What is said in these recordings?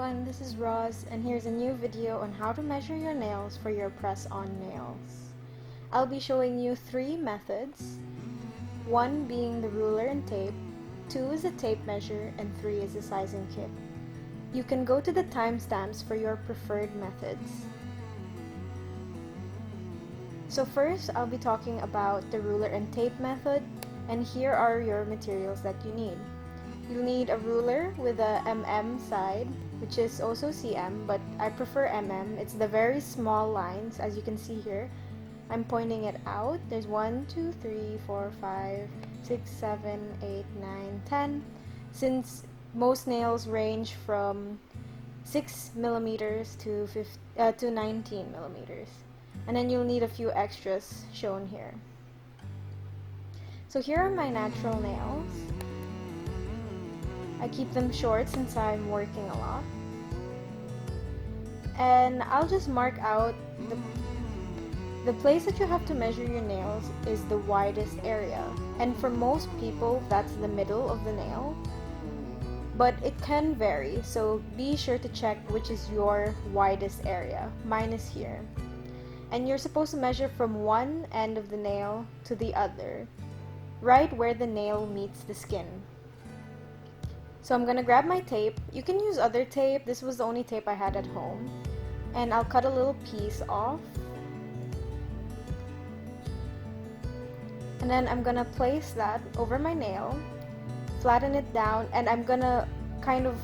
everyone, this is Roz, and here's a new video on how to measure your nails for your press-on nails. I'll be showing you 3 methods, 1 being the ruler and tape, 2 is a tape measure, and 3 is a sizing kit. You can go to the timestamps for your preferred methods. So first, I'll be talking about the ruler and tape method, and here are your materials that you need. You'll need a ruler with a side, which is also cm, but I prefer It's the very small lines, as you can see here. I'm pointing it out. There's 1, 2, 3, 4, 5, 6, 7, 8, 9, 10. Since most nails range from 6 millimeters to 19 millimeters. And then you'll need a few extras shown here. So here are my natural nails. I keep them short since I'm working a lot. And I'll just mark out the place that you have to measure your nails is the widest area. And for most people, that's the middle of the nail. But it can vary, so be sure to check which is your widest area. Mine is here. And you're supposed to measure from one end of the nail to the other, right where the nail meets the skin. So I'm gonna grab my tape. You can use other tape. This was the only tape I had at home. And I'll cut a little piece off. And then I'm gonna place that over my nail, flatten it down, and I'm gonna kind of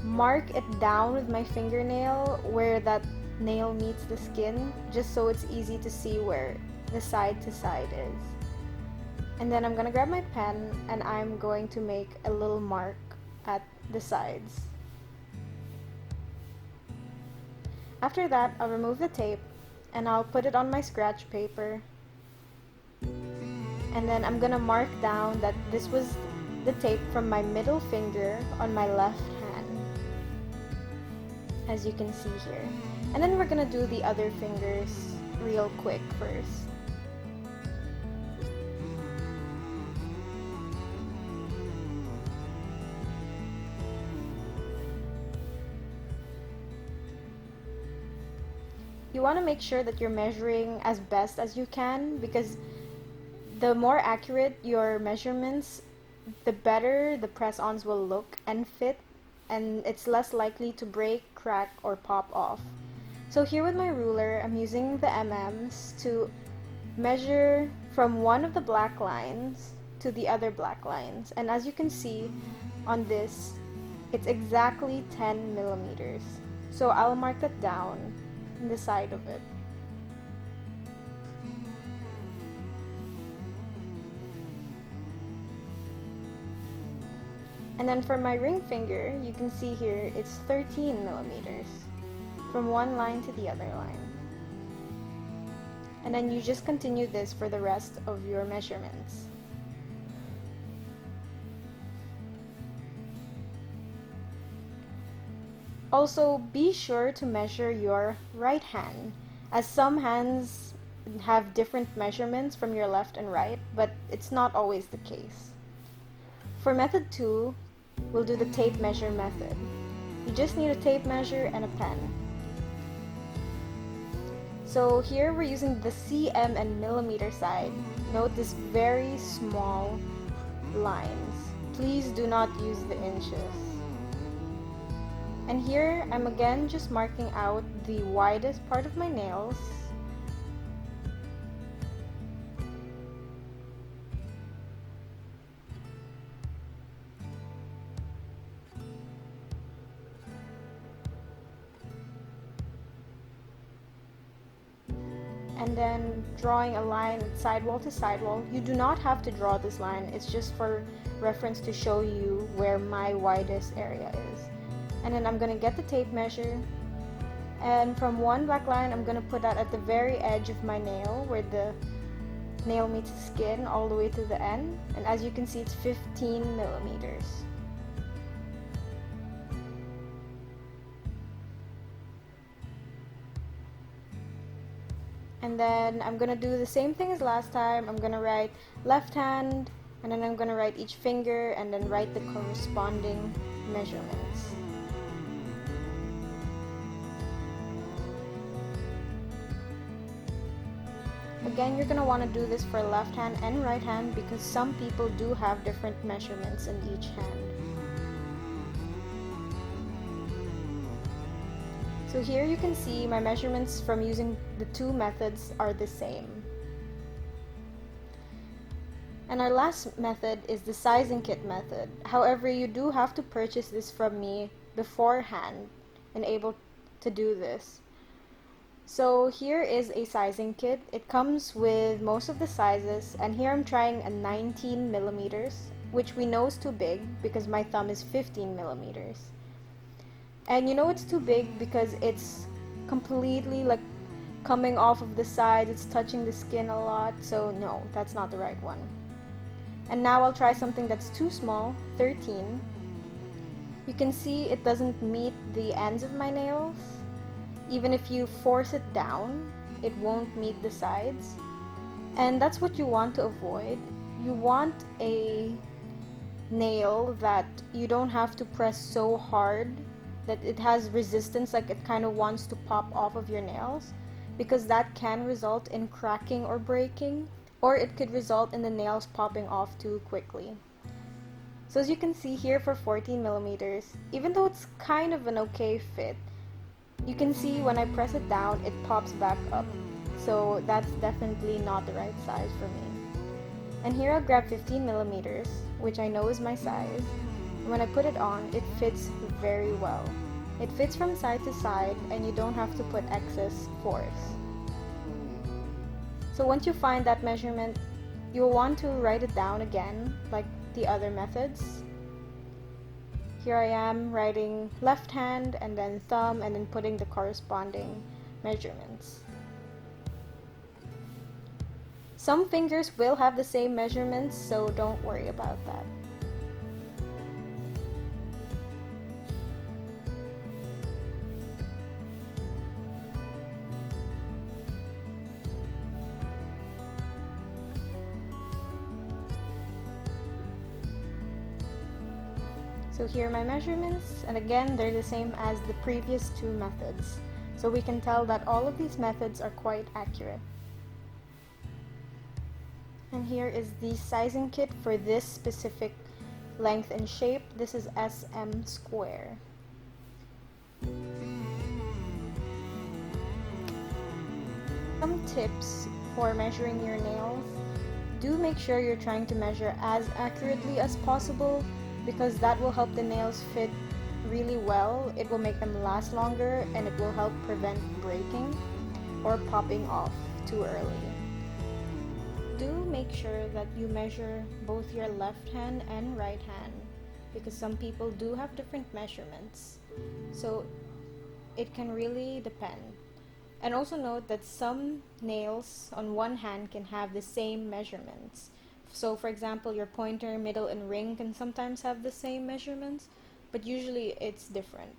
mark it down with my fingernail where that nail meets the skin, just so it's easy to see where the side to side is. And then I'm gonna grab my pen and I'm going to make a little mark at the sides. After that, I'll remove the tape and I'll put it on my scratch paper. And then I'm gonna mark down that this was the tape from my middle finger on my left hand, as you can see here. And then we're gonna do the other fingers real quick first. You want to make sure that you're measuring as best as you can, because the more accurate your measurements, the better the press-ons will look and fit, and it's less likely to break, crack, or pop off. So here with my ruler, I'm using the to measure from one of the black lines to the other black lines. And as you can see on this, it's exactly 10 millimeters. So I'll mark that down in the side of it. And then for my ring finger, you can see here it's 13 millimeters from one line to the other line. And then you just continue this for the rest of your measurements. Also, be sure to measure your right hand, as some hands have different measurements from your left and right, but it's not always the case. For method 2, we'll do the tape measure method. You just need a tape measure and a pen. So here we're using the cm and millimeter side. Note this very small lines. Please do not use the inches. And here I'm again just marking out the widest part of my nails. And then drawing a line sidewall to sidewall. You do not have to draw this line, it's just for reference to show you where my widest area is. And then I'm going to get the tape measure, and from one black line I'm going to put that at the very edge of my nail where the nail meets the skin all the way to the end, and as you can see it's 15 millimeters. And then I'm gonna do the same thing as last time. I'm gonna write left hand, and then I'm gonna write each finger and then write the corresponding measurements. again, you're going to want to do this for left hand and right hand because some people do have different measurements in each hand. So here you can see my measurements from using the two methods are the same. And our last method is the sizing kit method. However, you do have to purchase this from me beforehand and able to do this. So here is a sizing kit. It comes with most of the sizes, and here I'm trying a 19 millimeters, which we know is too big because my thumb is 15 millimeters. And you know it's too big because it's completely like coming off of the sides, it's touching the skin a lot, so no, that's not the right one. And now I'll try something that's too small, 13. You can see it doesn't meet the ends of my nails. Even if you force it down, it won't meet the sides. And that's what you want to avoid. You want a nail that you don't have to press so hard that it has resistance, like it kind of wants to pop off of your nails, because that can result in cracking or breaking, or it could result in the nails popping off too quickly. So as you can see here for 14 millimeters, even though it's kind of an okay fit, you can see when I press it down, it pops back up. So that's definitely not the right size for me. And here I'll grab 15 millimeters, which I know is my size. And when I put it on, it fits very well. It fits from side to side, and you don't have to put excess force. So once you find that measurement, you'll want to write it down again, like the other methods. Here I am writing left hand and then thumb and then putting the corresponding measurements. Some fingers will have the same measurements, so don't worry about that. So here are my measurements, and again they're the same as the previous two methods. So we can tell that all of these methods are quite accurate. And here is the sizing kit for this specific length and shape. This is SM square. Some tips for measuring your nails. Do make sure you're trying to measure as accurately as possible, because that will help the nails fit really well. It will make them last longer, and it will help prevent breaking or popping off too early. Do make sure that you measure both your left hand and right hand, because some people do have different measurements, so it can really depend. And also note that some nails on one hand can have the same measurements. So for example, your pointer, middle, and ring can sometimes have the same measurements, but usually it's different.